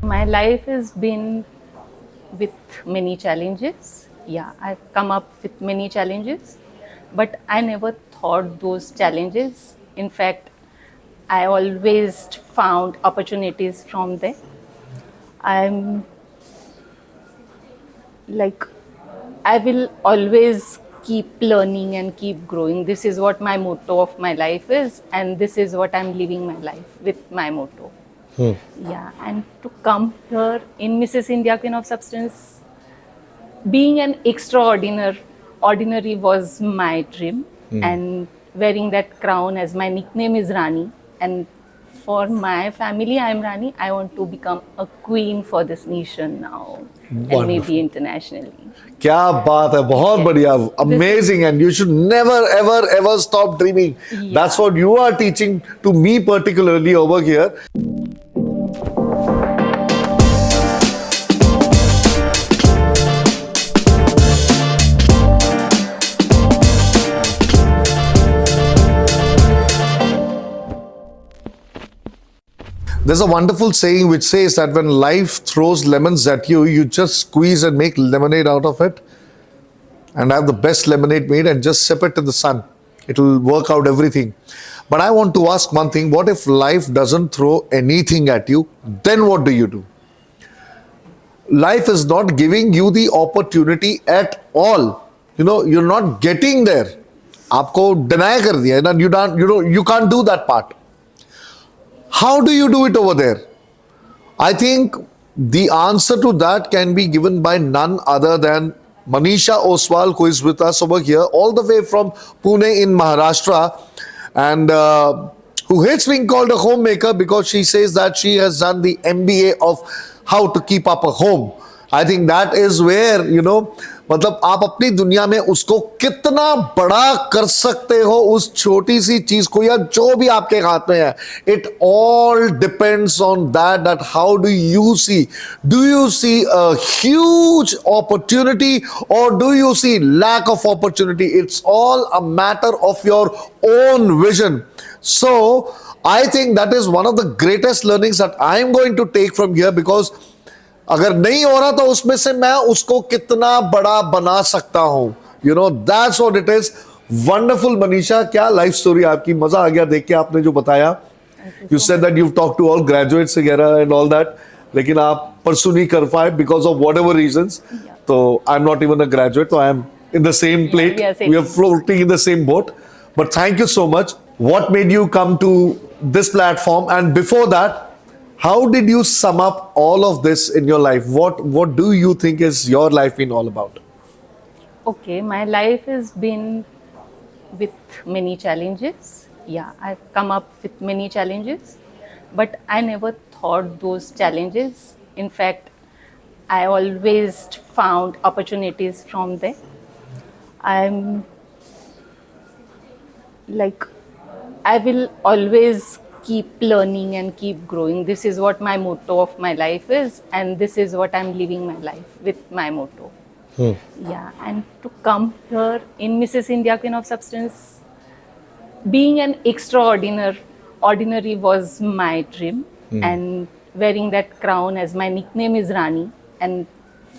My life has been with many challenges. Yeah, I've come up with many challenges, but I never thought those challenges. In fact, I always found opportunities from them. I'm like, I will always keep learning and keep growing. This is what my motto of my life is, and this is what I'm living my life with my motto. Yeah, and to come here in Mrs. India Queen of Substance, being an extraordinary ordinary was my dream, and wearing that crown as my nickname is Rani, and for my family I am Rani. I want to become a queen for this nation now and maybe Wonderful. internationally. क्या बात है, बहुत Yes, बढ़िया, this is amazing, and you should never ever ever stop dreaming. That's yeah. what you are teaching to me particularly over here. There's a wonderful saying which says that when life throws lemons at you, you just squeeze and make lemonade out of it and have the best lemonade made and just sip it in the sun. It'll work out everything. But I want to ask one thing: what if life doesn't throw anything at you? Then what do you do? Life is not giving you the opportunity at all. You're not getting there. आपको deny कर दिया है ना, you can't do that part. How do you do it over there? I think the answer to that can be given by none other than Manisha Oswal, who is with us over here, all the way from Pune in Maharashtra, and who hates being called a homemaker because she says that she has done the MBA of how to keep up a home. I think that is where, मतलब आप अपनी दुनिया में उसको कितना बड़ा कर सकते हो, उस छोटी सी चीज को या जो भी आपके हाथ में है. It all depends on that how do you see a huge opportunity और do you see lack of opportunity. It's all a matter of your own vision. So I think that is one of the greatest learnings that I am going to take from here, because अगर नहीं हो रहा तो उसमें से मैं उसको कितना बड़ा बना सकता हूं. That's what it is. Wonderful Manisha, क्या लाइफ स्टोरी आपकी, मजा आ गया देख के आपने जो बताया. You said that you talk to all graduates वगैरह एंड ऑल दैट, लेकिन आप परसू नहीं कर पाए because of whatever reasons. तो I am not even a graduate, तो I am in the same plate, we are floating in the same boat. But thank you so much. What made you come to this platform? And before that, how did you sum up all of this in your life? What do you think is your life been all about? Okay, my life has been with many challenges. Yeah, I've come up with many challenges, but I never thought those challenges. In fact, I always found opportunities from them. I'm like, I will always keep learning and keep growing. This is what my motto of my life is, and this is what I'm living my life with my motto. Yeah, and to come here in Mrs. India Queen of Substance, being an ordinary was my dream, and wearing that crown as my nickname is Rani, and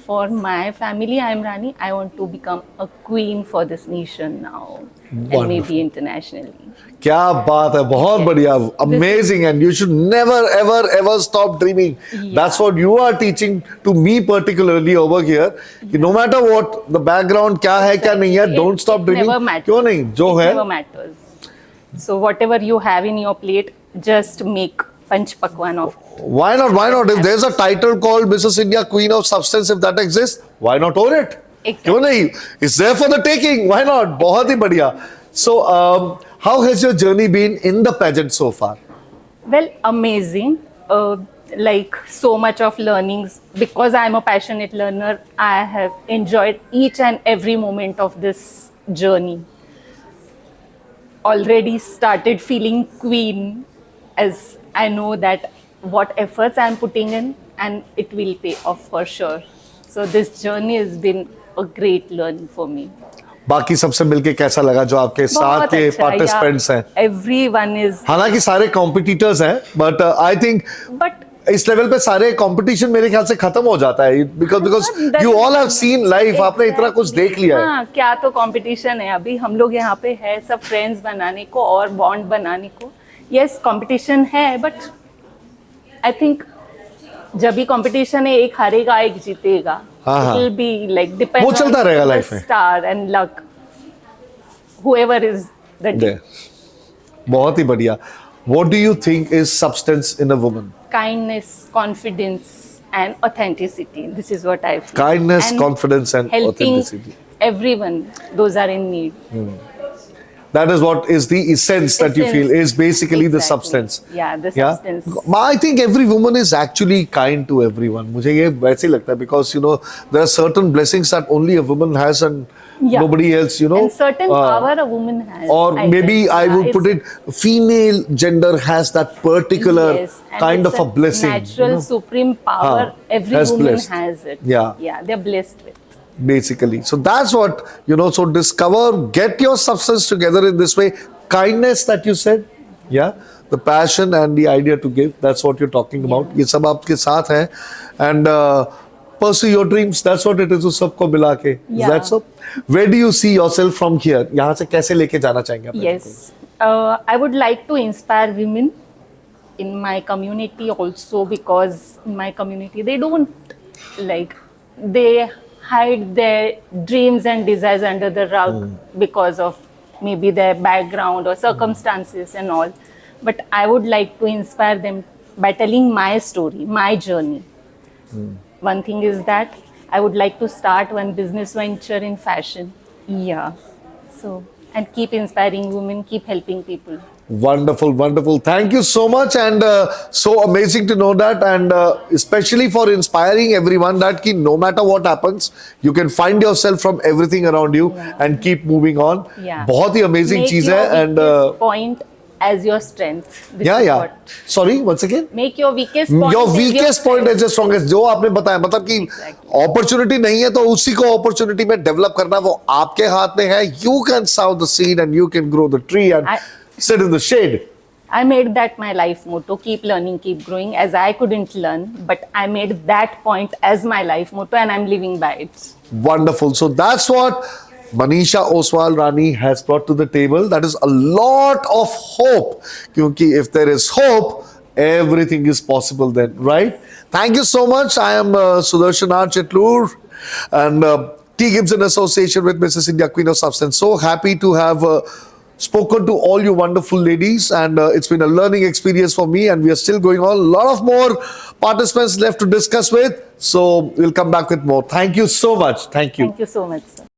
for my family I am Rani. I want to become a queen for this nation now and maybe internationally. क्या बात है, बहुत बढ़िया, amazing, and you should never ever ever stop dreaming. That's what you are teaching to me particularly over here. No matter what the background क्या है क्या नहीं है, don't stop dreaming. Never matters. क्यों नहीं, जो है never matters. So whatever you have in your plate, just make Panch Pakwan of. Why not? Why not? If there's a title called Mrs. India Queen of Substance, if that exists, why not own it? Exactly. क्यों नहीं? It's there for the taking. Why not? बहुत ही बढ़िया. So, how has your journey been in the pageant so far? Well, amazing. Like so much of learnings, because I'm a passionate learner. I have enjoyed each and every moment of this journey. Already started feeling queen, as I know that what efforts I'm putting in, and it will pay off for sure. So this journey has been a great learning for me. बाकी सबसे मिलके कैसा लगा जो आपके साथ के participants हैं? Everyone is. हालांकि सारे कॉम्पिटिटर्स हैं, बट आई थिंक But इस लेवल पे सारे कंपटीशन मेरे ख्याल से खत्म हो जाता है, because That you is- all have seen life, आपने इतना कुछ देख लिया है. हाँ, क्या तो कंपटीशन है अभी, हम लोग यहाँ पे है सब फ्रेंड्स बनाने को और बॉन्ड बनाने को. यस कंपटीशन है, बट आई थिंक जब भी कंपटीशन है एक हारेगा एक जीतेगा. हाँ, हाँ. It will be like depend वो चलता रहेगा life में. Star and luck, whoever is the There. बहुत ही बढ़िया. What do you think is substance in a woman? kindness, confidence and authenticity. This is what I feel. Kindness, And confidence and helping authenticity. everyone, those are in need. That is what is the essence that you feel is basically the Exactly. substance. Yeah, the substance. I think every woman is actually kind to everyone. मुझे ये वैसे ही लगता है because you know there are certain blessings that only a woman has and Yeah. nobody else, you know. And certain power a woman has. Or maybe guess. I Yeah, would put it's- it, female gender has that particular yes, and kind it's of a blessing. Natural you know, supreme power. Every has woman blessed. has it. Yeah. Yeah, they're blessed with. basically. So that's what, you know, so discover, get your substance together in this way. Kindness that you said, yeah, the passion and the idea to give, that's what you're talking about. ये सब आपके साथ है. And pursue your dreams, that's what it is. उस सबको मिला के. Is Yeah. that so? Where do you see yourself from here? यहाँ से कैसे लेके जाना चाहेंगे अपने Yes, I would like to inspire women in my community also, because in my community they don't like, they hide their dreams and desires under the rug because of maybe their background or circumstances and all. But I would like to inspire them by telling my story, my journey. One thing is that I would like to start one business venture in fashion. Yeah. So, and keep inspiring women, keep helping people. Wonderful, wonderful. Thank you so much, and so amazing to know that, and especially for inspiring everyone that ki no matter what happens, you can find yourself from everything around you and keep moving on. Yeah. बहुत ही amazing Make चीज your है, and weakest point as your strength. This yeah, is yeah. what- Sorry, once again. Make your weakest point. Your as weakest point is the strongest. जो आपने बताया, मतलब कि Exactly. opportunity नहीं है तो उसी को opportunity में develop करना वो आपके हाथ में है. You can sow the seed and you can grow the tree and sit in the shade. I made that my life motto. Keep learning, keep growing. As I couldn't learn, but I made that point as my life motto, and I'm living by it. Wonderful. So that's what Manisha Oswal Rani has brought to the table. That is a lot of hope. Kyunki if there is hope, everything is possible then, right? Thank you so much. I am Sudarshan R. Chitlur and T. Gibbs in association with Mrs. India, Queen of Substance. So happy to have spoken to all you wonderful ladies, and it's been a learning experience for me, and we are still going on. A lot of more participants left to discuss with, so we'll come back with more. Thank you so much. Thank you. Thank you so much, sir.